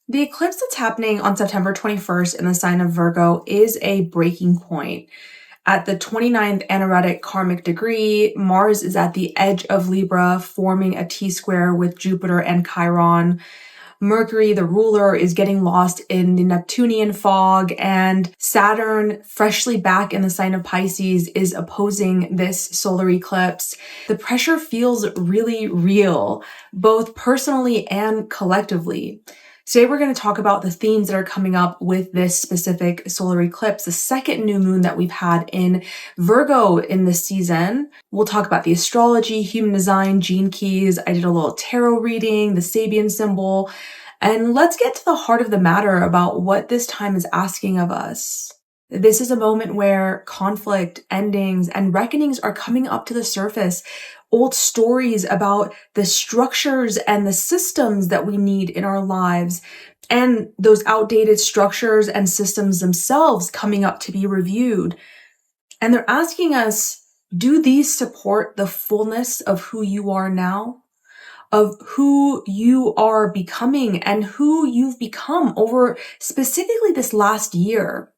The eclipse that's happening on September 21st in the sign of Virgo is a breaking point. At the 29th anaretic karmic degree, Mars is at the edge of Libra, forming a T-square with Jupiter and Chiron. Mercury, the ruler, is getting lost in the Neptunian fog, and Saturn, freshly back in the sign of Pisces, is opposing this solar eclipse. The pressure feels really real, both personally and collectively. Today, we're going to talk about the themes that are coming up with this specific solar eclipse, the second new moon that we've had in Virgo in this season. We'll talk about the astrology, human design, gene keys. I did a little tarot reading, the Sabian symbol, and let's get to the heart of the matter about what this time is asking of us. This is a moment where conflict, endings, and reckonings are coming up to the surface. Old stories about the structures and the systems that we need in our lives, and those outdated structures and systems themselves coming up to be reviewed. And they're asking us, do these support the fullness of who you are now? Of who you are becoming and who you've become over specifically this last year?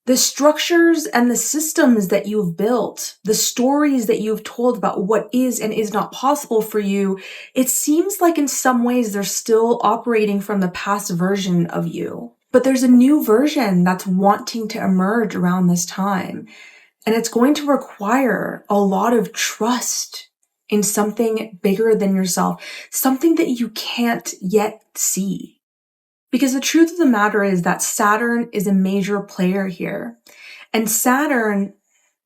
The structures and the systems that you've built, the stories that you've told about what is and is not possible for you, it seems like in some ways they're still operating from the past version of you. But there's a new version that's wanting to emerge around this time. And it's going to require a lot of trust in something bigger than yourself, something that you can't yet see. Because the truth of the matter is that Saturn is a major player here. And Saturn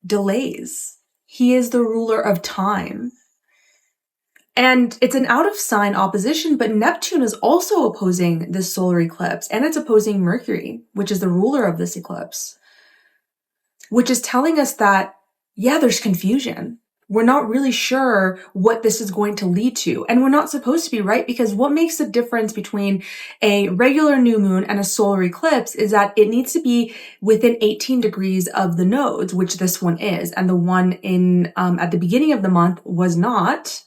delays. He is the ruler of time. And it's an out of sign opposition, but Neptune is also opposing this solar eclipse, and it's opposing Mercury, which is the ruler of this eclipse, which is telling us that, yeah, there's confusion. We're not really sure what this is going to lead to. And we're not supposed to be, right? Because what makes the difference between a regular new moon and a solar eclipse is that it needs to be within 18 degrees of the nodes, which this one is. And the one in at the beginning of the month was not.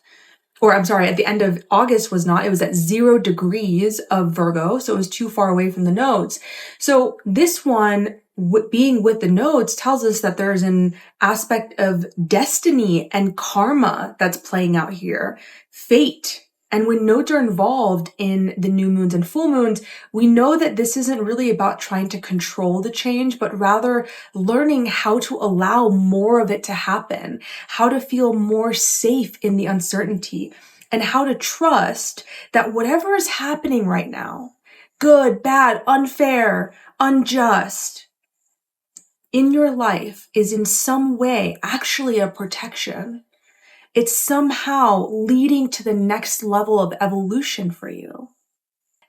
Or I'm sorry, at the end of August was not. It was at 0 degrees of Virgo. So it was too far away from the nodes. So this one, being with the nodes, tells us that there's an aspect of destiny and karma that's playing out here. Fate. And when nodes are involved in the new moons and full moons, we know that this isn't really about trying to control the change, but rather learning how to allow more of it to happen, how to feel more safe in the uncertainty, and how to trust that whatever is happening right now, good, bad, unfair, unjust, in your life is in some way actually a protection. It's somehow leading to the next level of evolution for you.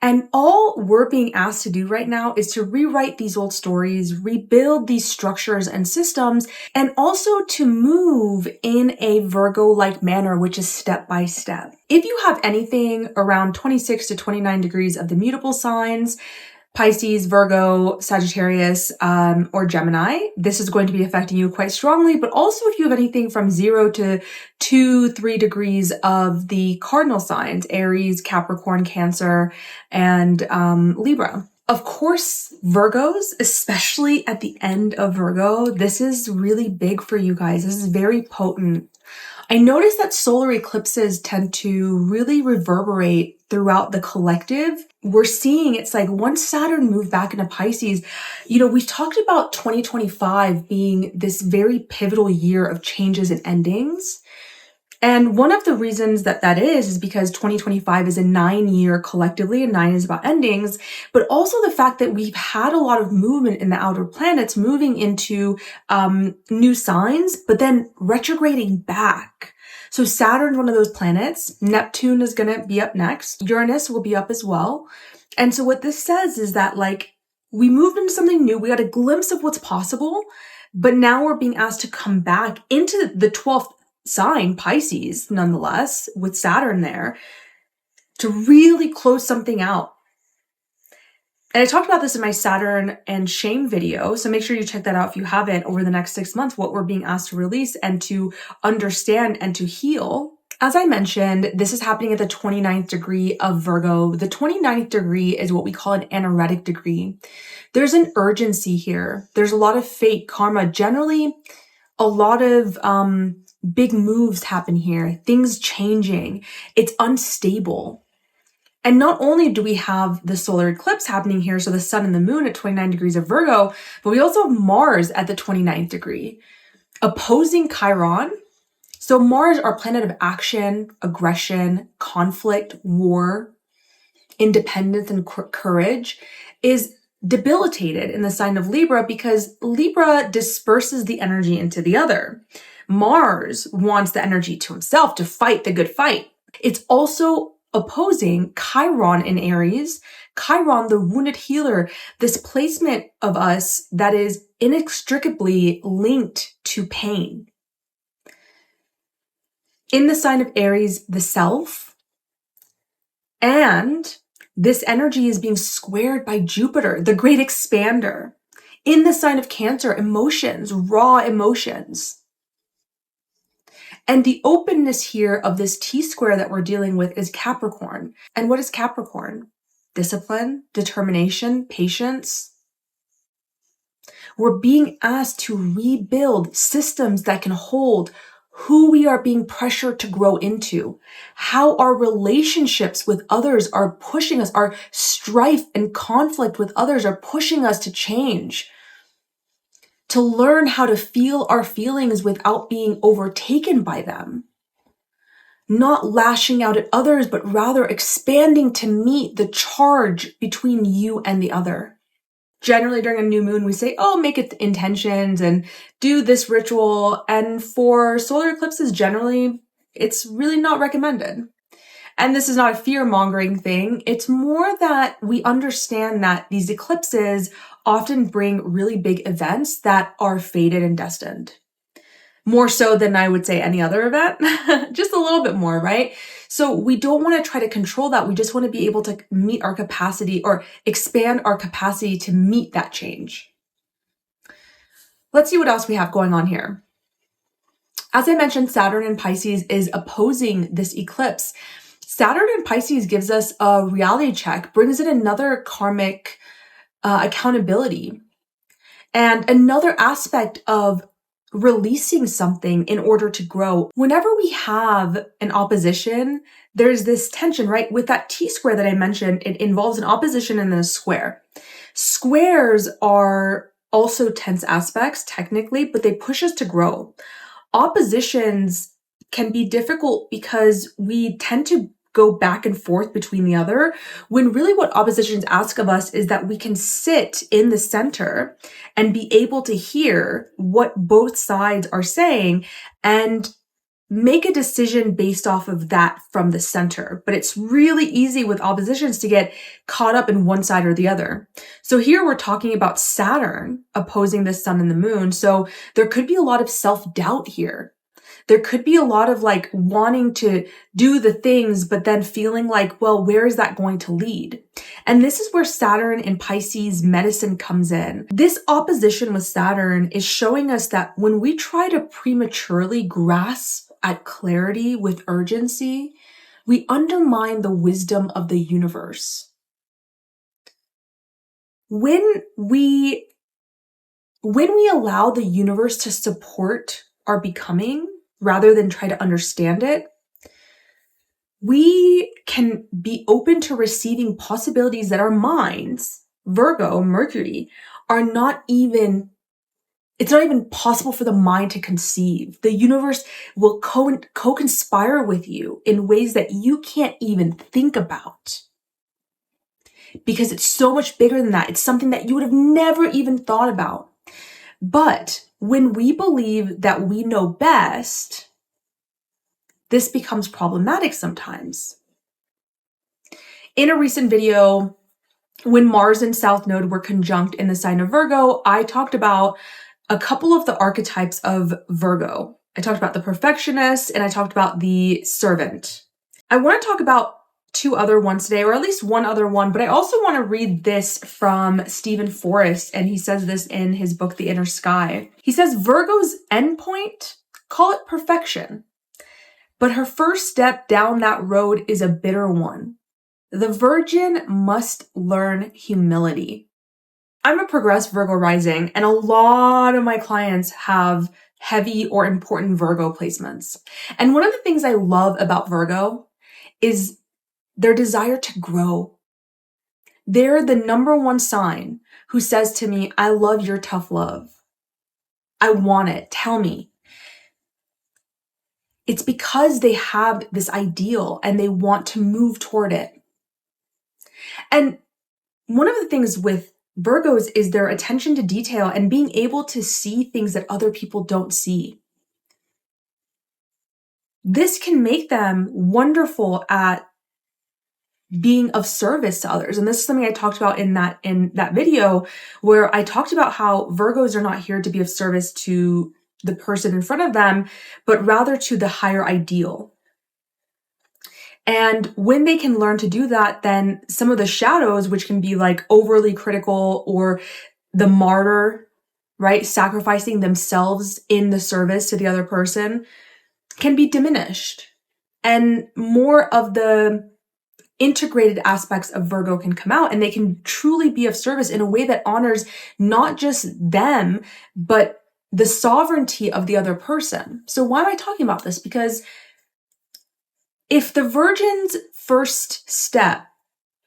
And all we're being asked to do right now is to rewrite these old stories, rebuild these structures and systems, and also to move in a Virgo-like manner, which is step by step. If you have anything around 26 to 29 degrees of the mutable signs, Pisces, Virgo, Sagittarius, or Gemini, this is going to be affecting you quite strongly. But also if you have anything from 0 to 2, 3 degrees of the cardinal signs, Aries, Capricorn, Cancer, and Libra. Of course, Virgos, especially at the end of Virgo, this is really big for you guys. This is very potent. I noticed that solar eclipses tend to really reverberate throughout the collective. We're seeing it's like once Saturn moved back into Pisces, we've talked about 2025 being this very pivotal year of changes and endings. And one of the reasons that is because 2025 is a 9-year collectively, and 9 is about endings, but also the fact that we've had a lot of movement in the outer planets moving into new signs, but then retrograding back. So Saturn's one of those planets. Neptune is going to be up next. Uranus will be up as well. And so what this says is that we moved into something new. We got a glimpse of what's possible, but now we're being asked to come back into the 12th sign, Pisces, nonetheless, with Saturn there, to really close something out. And I talked about this in my Saturn and shame video, so make sure you check that out if you haven't over the next 6 months, what we're being asked to release and to understand and to heal. As I mentioned, this is happening at the 29th degree of Virgo. The 29th degree is what we call an anaretic degree. There's an urgency here. There's a lot of fate, karma, generally a lot of big moves happen here, things changing. It's unstable. And not only do we have the solar eclipse happening here, so the sun and the moon at 29 degrees of Virgo, but we also have Mars at the 29th degree, opposing Chiron. So Mars, our planet of action, aggression, conflict, war, independence, and courage, is debilitated in the sign of Libra because Libra disperses the energy into the other. Mars wants the energy to himself to fight the good fight. It's also opposing Chiron in Aries. Chiron, the wounded healer, this placement of us that is inextricably linked to pain. In the sign of Aries, the self, and this energy is being squared by Jupiter, the great expander. In the sign of Cancer, emotions, raw emotions. And the openness here of this T-square that we're dealing with is Capricorn. And what is Capricorn? Discipline, determination, patience. We're being asked to rebuild systems that can hold who we are being pressured to grow into, how our relationships with others are pushing us, our strife and conflict with others are pushing us to change, to learn how to feel our feelings without being overtaken by them, not lashing out at others, but rather expanding to meet the charge between you and the other. Generally during a new moon, we say, oh, make it intentions and do this ritual. And for solar eclipses, generally, it's really not recommended. And this is not a fear-mongering thing. It's more that we understand that these eclipses often bring really big events that are fated and destined. More so than I would say any other event, just a little bit more, right? So we don't want to try to control that. We just want to be able to meet our capacity or expand our capacity to meet that change. Let's see what else we have going on here. As I mentioned, Saturn in Pisces is opposing this eclipse. Saturn in Pisces gives us a reality check, brings in another karmic accountability and another aspect of releasing something in order to grow. Whenever we have an opposition, there's this tension, right? With that T-square that I mentioned, it involves an opposition and then a square. Squares are also tense aspects, technically, but they push us to grow. Oppositions can be difficult because we tend to go back and forth between the other, when really what oppositions ask of us is that we can sit in the center and be able to hear what both sides are saying and make a decision based off of that from the center. But it's really easy with oppositions to get caught up in one side or the other. So here we're talking about Saturn opposing the sun and the moon. So there could be a lot of self-doubt here. There could be a lot of like wanting to do the things, but then feeling like, well, where is that going to lead? And this is where Saturn in Pisces medicine comes in. This opposition with Saturn is showing us that when we try to prematurely grasp at clarity with urgency, we undermine the wisdom of the universe. When we allow the universe to support our becoming, rather than try to understand it, we can be open to receiving possibilities that our minds, Virgo, Mercury, it's not even possible for the mind to conceive. The universe will co-conspire with you in ways that you can't even think about. Because it's so much bigger than that. It's something that you would have never even thought about. But when we believe that we know best, this becomes problematic sometimes. In a recent video, when Mars and South Node were conjunct in the sign of Virgo, I talked about a couple of the archetypes of Virgo. I talked about the perfectionist and I talked about the servant. I want to talk about two other ones today, or at least one other one, but I also want to read this from Stephen Forrest, and he says this in his book, The Inner Sky. He says, Virgo's endpoint, call it perfection. But her first step down that road is a bitter one. The Virgin must learn humility. I'm a progressed Virgo rising, and a lot of my clients have heavy or important Virgo placements. And one of the things I love about Virgo is their desire to grow. They're the number one sign who says to me, I love your tough love. I want it. Tell me. It's because they have this ideal and they want to move toward it. And one of the things with Virgos is their attention to detail and being able to see things that other people don't see. This can make them wonderful at being of service to others. And this is something I talked about in that video where I talked about how Virgos are not here to be of service to the person in front of them, but rather to the higher ideal. And when they can learn to do that, then some of the shadows, which can be like overly critical or the martyr, right? Sacrificing themselves in the service to the other person, can be diminished. And more of the integrated aspects of Virgo can come out, and they can truly be of service in a way that honors not just them, but the sovereignty of the other person. So why am I talking about this? Because if the Virgin's first step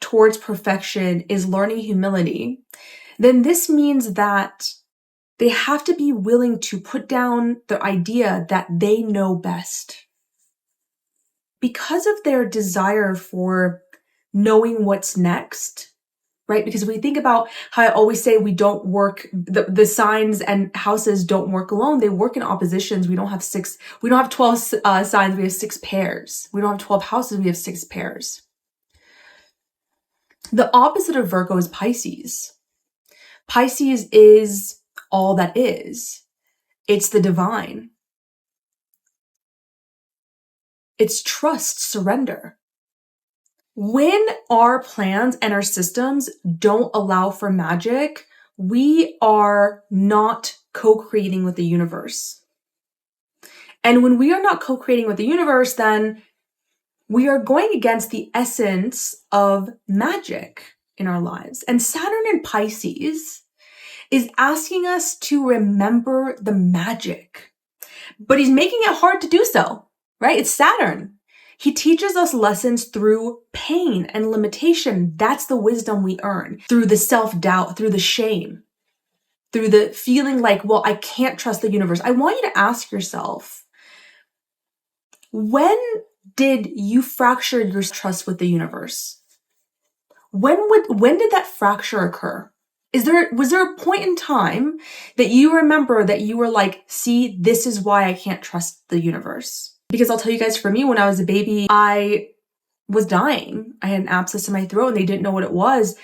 towards perfection is learning humility, then this means that they have to be willing to put down the idea that they know best. Because of their desire for knowing what's next, right? Because we think about how I always say we don't work, the signs and houses don't work alone. They work in oppositions. We don't have 12 signs, we have 6 pairs. We don't have 12 houses, we have 6 pairs. The opposite of Virgo is Pisces. Pisces is all that is. It's the divine. It's trust, surrender. When our plans and our systems don't allow for magic, we are not co-creating with the universe. And when we are not co-creating with the universe, then we are going against the essence of magic in our lives. And Saturn in Pisces is asking us to remember the magic, but he's making it hard to do so, right? It's Saturn. He teaches us lessons through pain and limitation. That's the wisdom we earn through the self-doubt, through the shame, through the feeling like, well, I can't trust the universe. I want you to ask yourself, when did you fracture your trust with the universe? When did that fracture occur? Was there a point in time that you remember that you were like, see, this is why I can't trust the universe? Because I'll tell you guys, for me, when I was a baby, I was dying. I had an abscess in my throat and they didn't know what it was.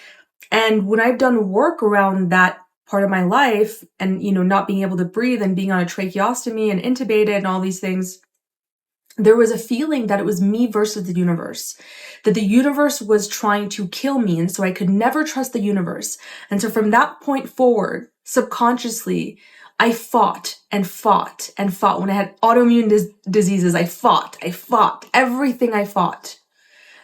And when I've done work around that part of my life and, not being able to breathe and being on a tracheostomy and intubated and all these things, there was a feeling that it was me versus the universe, that the universe was trying to kill me. And so I could never trust the universe. And so from that point forward, subconsciously, I fought and fought and fought. When I had autoimmune diseases, I fought everything I fought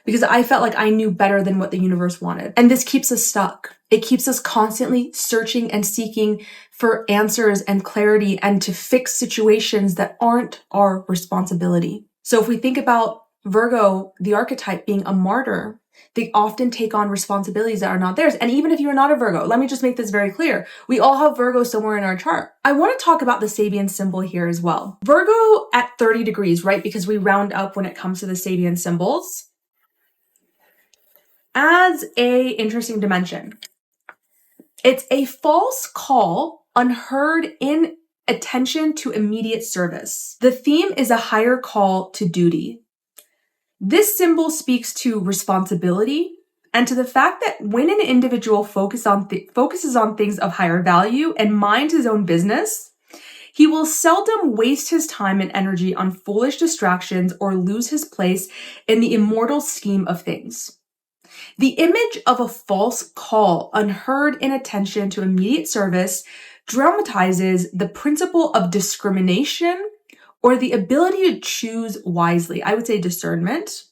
because I felt like I knew better than what the universe wanted. And this keeps us stuck. It keeps us constantly searching and seeking for answers and clarity and to fix situations that aren't our responsibility. So if we think about Virgo, the archetype being a martyr, they often take on responsibilities that are not theirs. And even if you're not a Virgo, let me just make this very clear. We all have Virgo somewhere in our chart. I want to talk about the Sabian symbol here as well. Virgo at 30 degrees, right? Because we round up when it comes to the Sabian symbols, adds a interesting dimension. It's a false call, unheard in attention to immediate service. The theme is a higher call to duty. This symbol speaks to responsibility and to the fact that when an individual focuses on things of higher value and minds his own business, he will seldom waste his time and energy on foolish distractions or lose his place in the immortal scheme of things. The image of a false call, unheard in attention to immediate service, dramatizes the principle of discrimination or the ability to choose wisely. I would say discernment.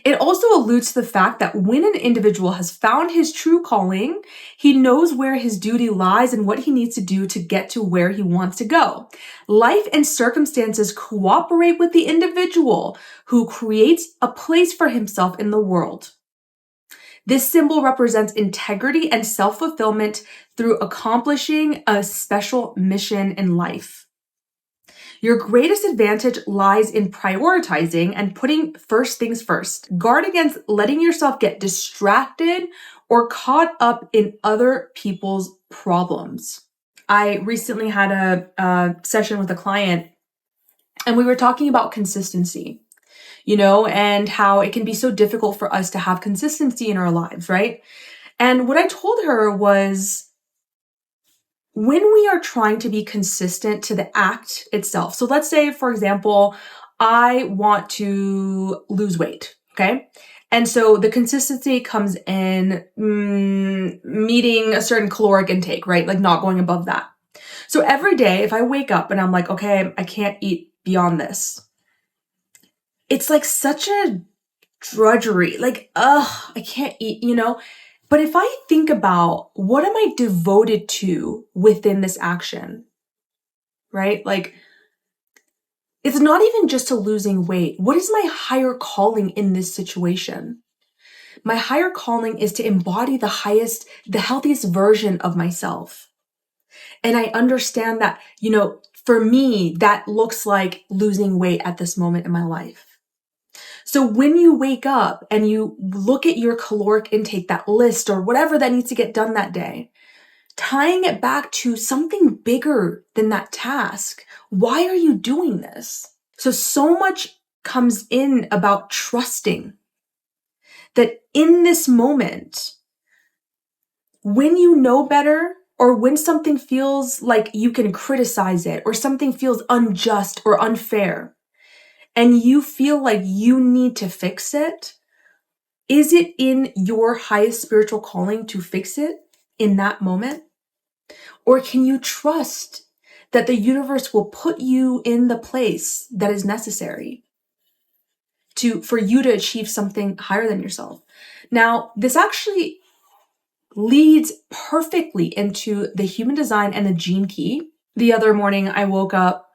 It also alludes to the fact that when an individual has found his true calling, he knows where his duty lies and what he needs to do to get to where he wants to go. Life and circumstances cooperate with the individual who creates a place for himself in the world. This symbol represents integrity and self-fulfillment through accomplishing a special mission in life. Your greatest advantage lies in prioritizing and putting first things first. Guard against letting yourself get distracted or caught up in other people's problems. I recently had a session with a client, and we were talking about consistency, and how it can be so difficult for us to have consistency in our lives, right? And what I told her was, when we are trying to be consistent to the act itself. So let's say, for example, I want to lose weight, okay? And so the consistency comes in meeting a certain caloric intake, right? Like not going above that. So every day, if I wake up and I'm like, okay, I can't eat beyond this, it's like such a drudgery. Like, I can't eat, But if I think about what am I devoted to within this action, right? Like, it's not even just to losing weight. What is my higher calling in this situation? My higher calling is to embody the healthiest version of myself. And I understand that, for me, that looks like losing weight at this moment in my life. So when you wake up and you look at your caloric intake, that list or whatever that needs to get done that day, tying it back to something bigger than that task. Why are you doing this? So much comes in about trusting that in this moment, when you know better, or when something feels like you can criticize it, or something feels unjust or unfair, and you feel like you need to fix it, is it in your highest spiritual calling to fix it in that moment? Or can you trust that the universe will put you in the place that is necessary for you to achieve something higher than yourself? Now, this actually leads perfectly into the human design and the gene key. The other morning, I woke up,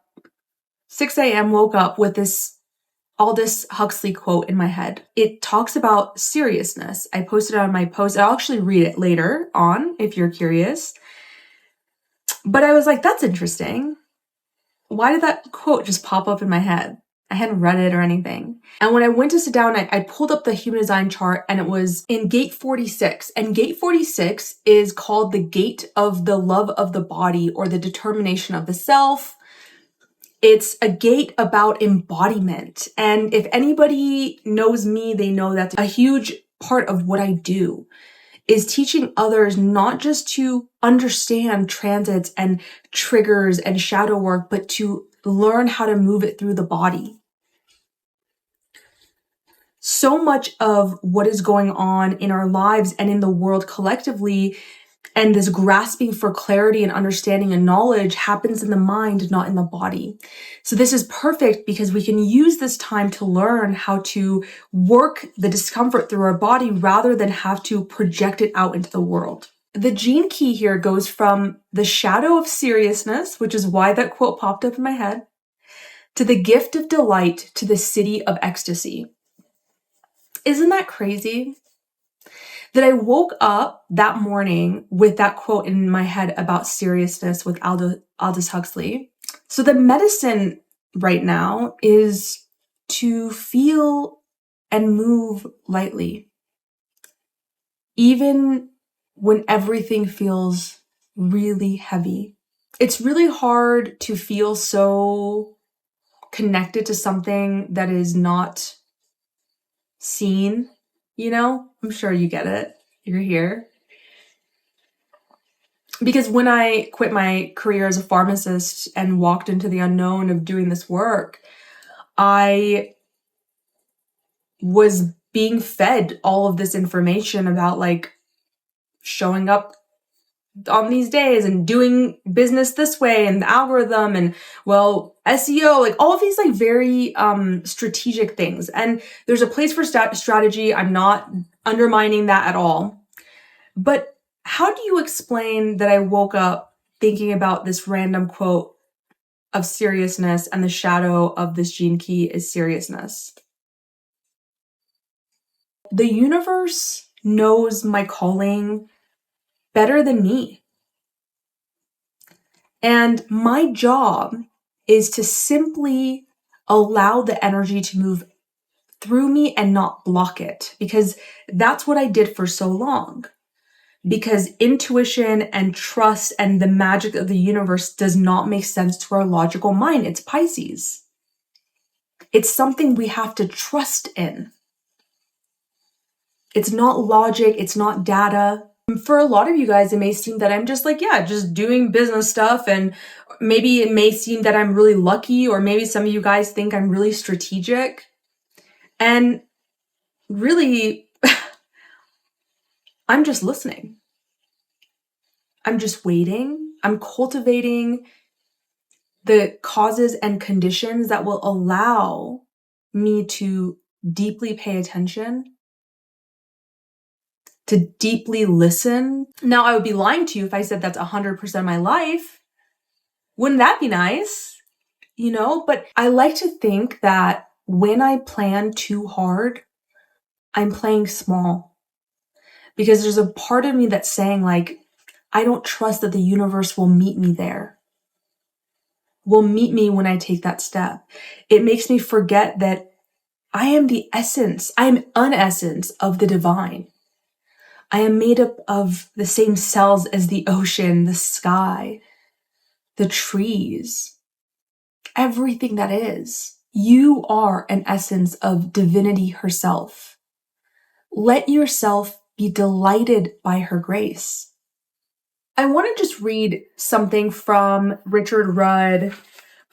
6 a.m., woke up with this Aldous Huxley quote in my head. It talks about seriousness. I posted it on my post. I'll actually read it later on if you're curious. But I was like, that's interesting. Why did that quote just pop up in my head? I hadn't read it or anything. And when I went to sit down, I pulled up the human design chart, and it was in gate 46. And gate 46 is called the gate of the love of the body, or the determination of the self. It's a gate about embodiment. And if anybody knows me, they know that's a huge part of what I do, is teaching others not just to understand transits and triggers and shadow work, but to learn how to move it through the body. So much of what is going on in our lives and in the world collectively, and this grasping for clarity and understanding and knowledge, happens in the mind, not in the body. So this is perfect because we can use this time to learn how to work the discomfort through our body rather than have to project it out into the world. The gene key here goes from the shadow of seriousness, which is why that quote popped up in my head, to the gift of delight, to the city of ecstasy. Isn't that crazy? That I woke up that morning with that quote in my head about seriousness with Aldous Huxley. So the medicine right now is to feel and move lightly, even when everything feels really heavy. It's really hard to feel so connected to something that is not seen, I'm sure you get it. You're here. Because when I quit my career as a pharmacist and walked into the unknown of doing this work, I was being fed all of this information about like showing up on these days and doing business this way and the algorithm and, well, SEO, like all of these like very strategic things. And there's a place for strategy. I'm not undermining that at all. But how do you explain that I woke up thinking about this random quote of seriousness and the shadow of this gene key is seriousness? The universe knows my calling better than me. And my job is to simply allow the energy to move through me and not block it, because that's what I did for so long. Because intuition and trust and the magic of the universe does not make sense to our logical mind. It's Pisces. It's something we have to trust in. It's not logic. It's not data. For a lot of you guys, it may seem that I'm just like, yeah, just doing business stuff. And maybe it may seem that I'm really lucky, or maybe some of you guys think I'm really strategic. And really, I'm just listening. I'm just waiting. I'm cultivating the causes and conditions that will allow me to deeply pay attention, to deeply listen. Now, I would be lying to you if I said that's 100% of my life. Wouldn't that be nice? You know, but I like to think that when I plan too hard, I'm playing small. Because there's a part of me that's saying, like, I don't trust that the universe will meet me there. Will meet me when I take that step. It makes me forget that I am the essence. I am an essence of the divine. I am made up of the same cells as the ocean, the sky, the trees, everything that is. You are an essence of divinity herself. Let yourself be delighted by her grace. I want to just read something from Richard Rudd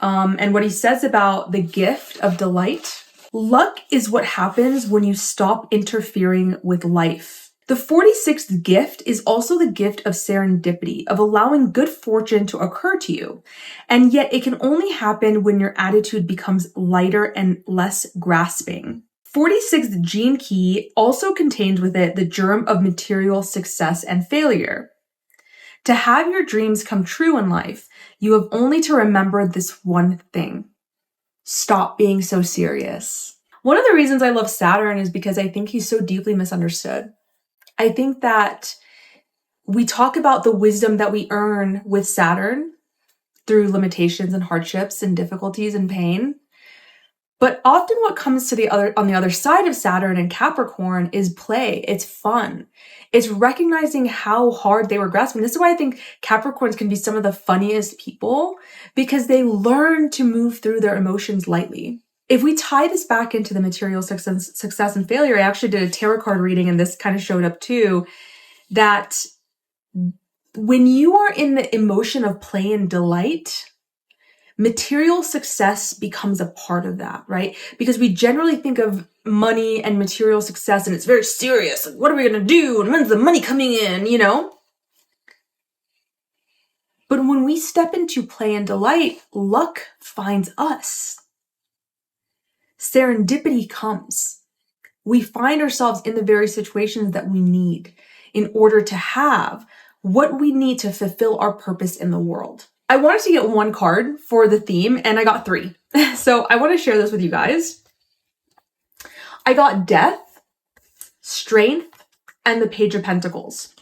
and what he says about the gift of delight. Luck is what happens when you stop interfering with life. The 46th gift is also the gift of serendipity, of allowing good fortune to occur to you. And yet it can only happen when your attitude becomes lighter and less grasping. 46th gene key also contains with it the germ of material success and failure. To have your dreams come true in life, you have only to remember this one thing. Stop being so serious. One of the reasons I love Saturn is because I think he's so deeply misunderstood. I think that we talk about the wisdom that we earn with Saturn through limitations and hardships and difficulties and pain. But often what comes to on the other side of Saturn and Capricorn is play. It's fun. It's recognizing how hard they were grasping. This is why I think Capricorns can be some of the funniest people, because they learn to move through their emotions lightly. If we tie this back into the material success and failure, I actually did a tarot card reading, and this kind of showed up too, that when you are in the emotion of play and delight, material success becomes a part of that, right? Because we generally think of money and material success and it's very serious. Like, what are we going to do? And when's the money coming in, you know? But when we step into play and delight, luck finds us. Serendipity comes. We find ourselves in the very situations that we need in order to have what we need to fulfill our purpose in the world. I wanted to get one card for the theme, and I got 3. So I want to share this with you guys. I got Death, Strength, and the Page of Pentacles.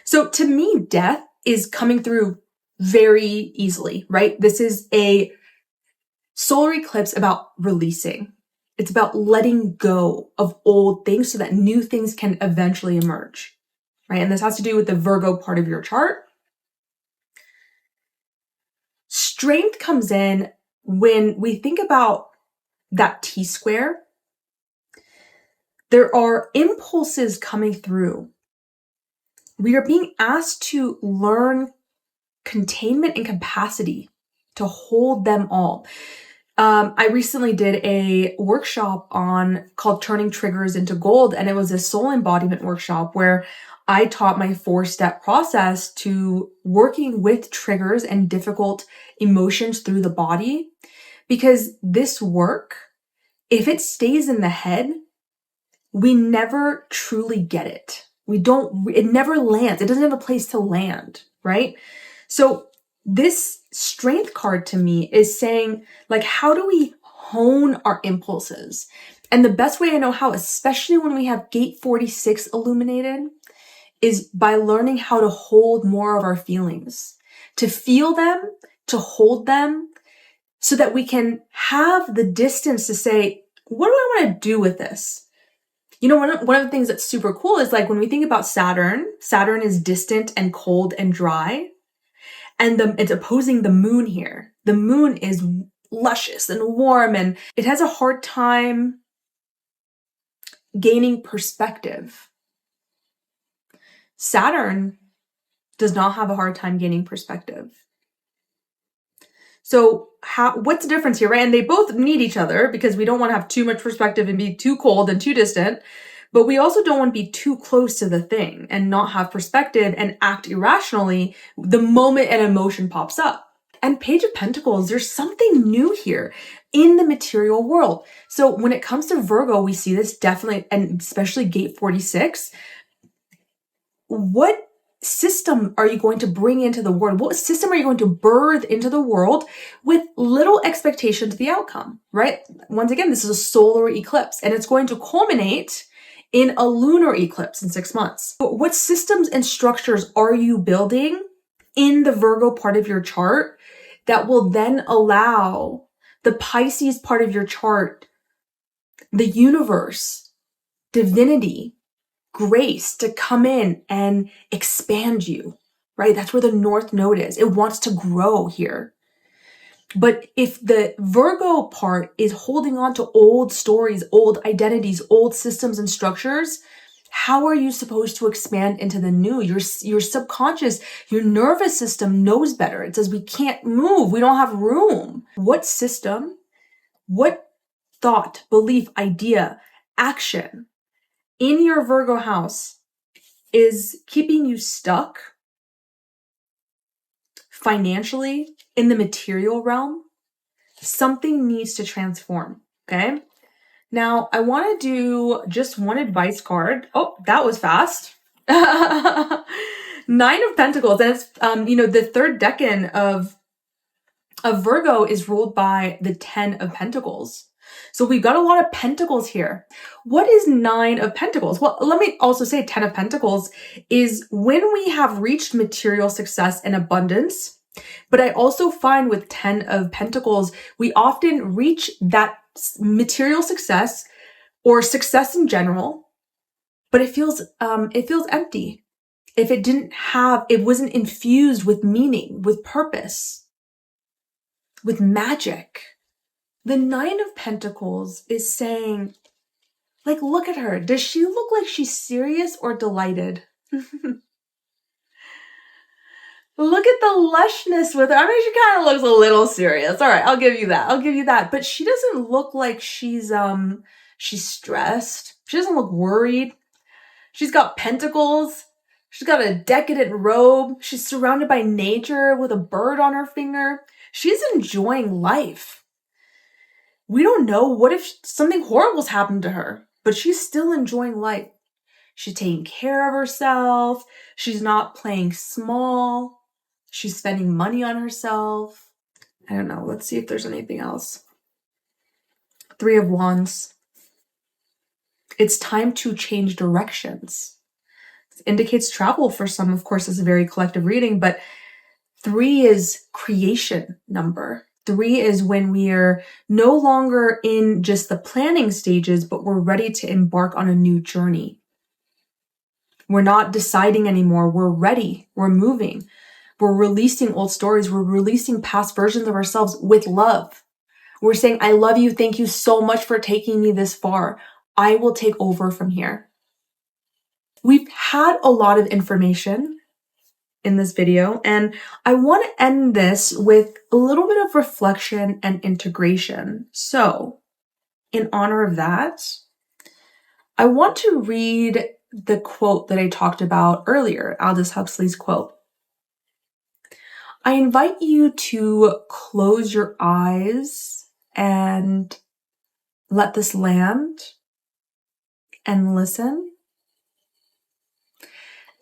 So to me, death is coming through very easily, right? This is a solar eclipse about releasing. It's about letting go of old things so that new things can eventually emerge, right? And this has to do with the Virgo part of your chart. Strength comes in when we think about that T-square. There are impulses coming through. We are being asked to learn containment and capacity to hold them all. I recently did a workshop called Turning Triggers into Gold, and it was a soul embodiment workshop where I taught my 4-step process to working with triggers and difficult emotions through the body. Because this work, if it stays in the head, we never truly get it. It never lands. It doesn't have a place to land, right? So this strength card to me is saying, like, how do we hone our impulses? And the best way I know how, especially when we have gate 46 illuminated, is by learning how to hold more of our feelings, to feel them, to hold them, so that we can have the distance to say, what do I want to do with this? You know, one of the things that's super cool is, like, when we think about Saturn is distant and cold and dry. And it's opposing the moon here. The moon is luscious and warm, and it has a hard time gaining perspective. Saturn does not have a hard time gaining perspective. So what's the difference here, right? And they both need each other, because we don't want to have too much perspective and be too cold and too distant. But we also don't want to be too close to the thing and not have perspective and act irrationally the moment an emotion pops up. And Page of Pentacles, there's something new here in the material world. So when it comes to Virgo, we see this definitely, and especially gate 46. What system are you going to bring into the world? What system are you going to birth into the world with little expectation to the outcome, right? Once again, this is a solar eclipse, and it's going to culminate in a lunar eclipse in 6 months. But what systems and structures are you building in the Virgo part of your chart that will then allow the Pisces part of your chart, the universe, divinity, grace to come in and expand you, right? That's where the North Node is. It wants to grow here. But if the Virgo part is holding on to old stories, old identities, old systems and structures, how are you supposed to expand into the new? Your subconscious, your nervous system knows better. It says we can't move. We don't have room. What system, what thought, belief, idea, action in your Virgo house is keeping you stuck financially in the material realm? Something needs to transform, okay? Now, I want to do just one advice card. Oh, that was fast. 9 of Pentacles. And it's, the third decan of Virgo is ruled by the 10 of Pentacles. So we've got a lot of pentacles here. What is 9 of Pentacles? Well, let me also say 10 of Pentacles is when we have reached material success and abundance. But I also find with 10 of Pentacles, we often reach that material success or success in general, but it feels empty. If it wasn't infused with meaning, with purpose, with magic. The 9 of Pentacles is saying, like, look at her. Does she look like she's serious or delighted? Look at the lushness with her. I mean, she kind of looks a little serious. All right, I'll give you that. But she doesn't look like she's stressed. She doesn't look worried. She's got pentacles. She's got a decadent robe. She's surrounded by nature with a bird on her finger. She's enjoying life. We don't know what if something horrible's happened to her, but she's still enjoying life. She's taking care of herself. She's not playing small. She's spending money on herself. I don't know. Let's see if there's anything else. 3 of Wands. It's time to change directions. It indicates travel for some, of course, it's a very collective reading, but 3 is creation number. 3 is when we are no longer in just the planning stages, but we're ready to embark on a new journey. We're not deciding anymore. We're ready. We're moving. We're releasing old stories. We're releasing past versions of ourselves with love. We're saying, I love you. Thank you so much for taking me this far. I will take over from here. We've had a lot of information in this video, and I want to end this with a little bit of reflection and integration. So, in honor of that, I want to read the quote that I talked about earlier, Aldous Huxley's quote. I invite you to close your eyes and let this land and listen.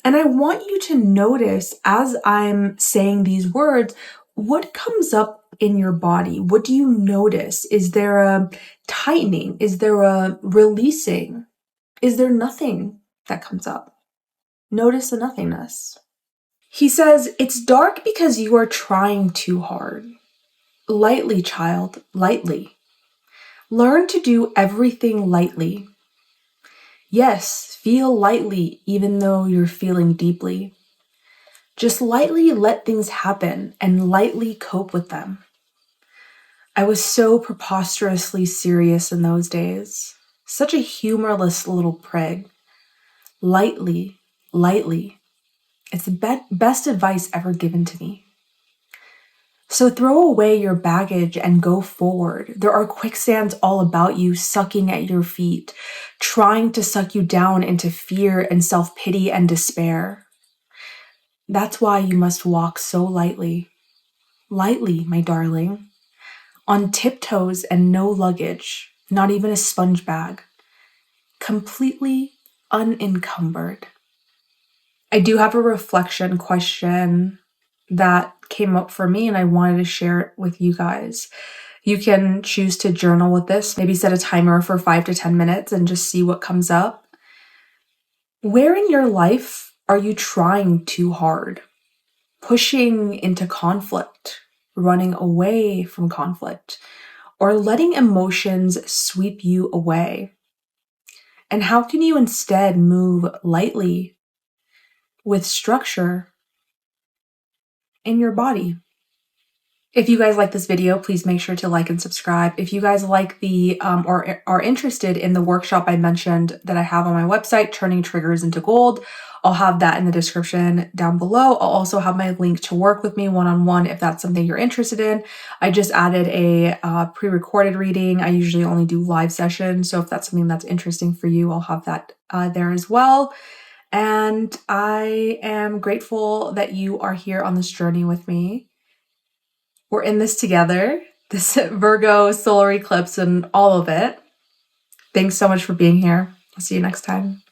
And I want you to notice as I'm saying these words, what comes up in your body? What do you notice? Is there a tightening? Is there a releasing? Is there nothing that comes up? Notice the nothingness. He says, it's dark because you are trying too hard. Lightly, child, lightly. Learn to do everything lightly. Yes, feel lightly even though you're feeling deeply. Just lightly let things happen and lightly cope with them. I was so preposterously serious in those days. Such a humorless little prig. Lightly, lightly. It's the best advice ever given to me. So throw away your baggage and go forward. There are quicksands all about you, sucking at your feet, trying to suck you down into fear and self-pity and despair. That's why you must walk so lightly. Lightly, my darling. On tiptoes and no luggage, not even a sponge bag. Completely unencumbered. I do have a reflection question that came up for me and I wanted to share it with you guys. You can choose to journal with this, maybe set a timer for 5 to 10 minutes and just see what comes up. Where in your life are you trying too hard? Pushing into conflict, running away from conflict, or letting emotions sweep you away? And how can you instead move lightly with structure in your body? If you guys like this video, please make sure to like and subscribe. If you guys like the or are interested in the workshop I mentioned that I have on my website, Turning Triggers into Gold, I'll have that in the description down below. I'll also have my link to work with me one-on-one if that's something you're interested in. I just added a pre-recorded reading. I usually only do live sessions, so if that's something that's interesting for you, I'll have that there as well. And I am grateful that you are here on this journey with me. We're in this together, this Virgo solar eclipse and all of it. Thanks so much for being here. I'll see you next time.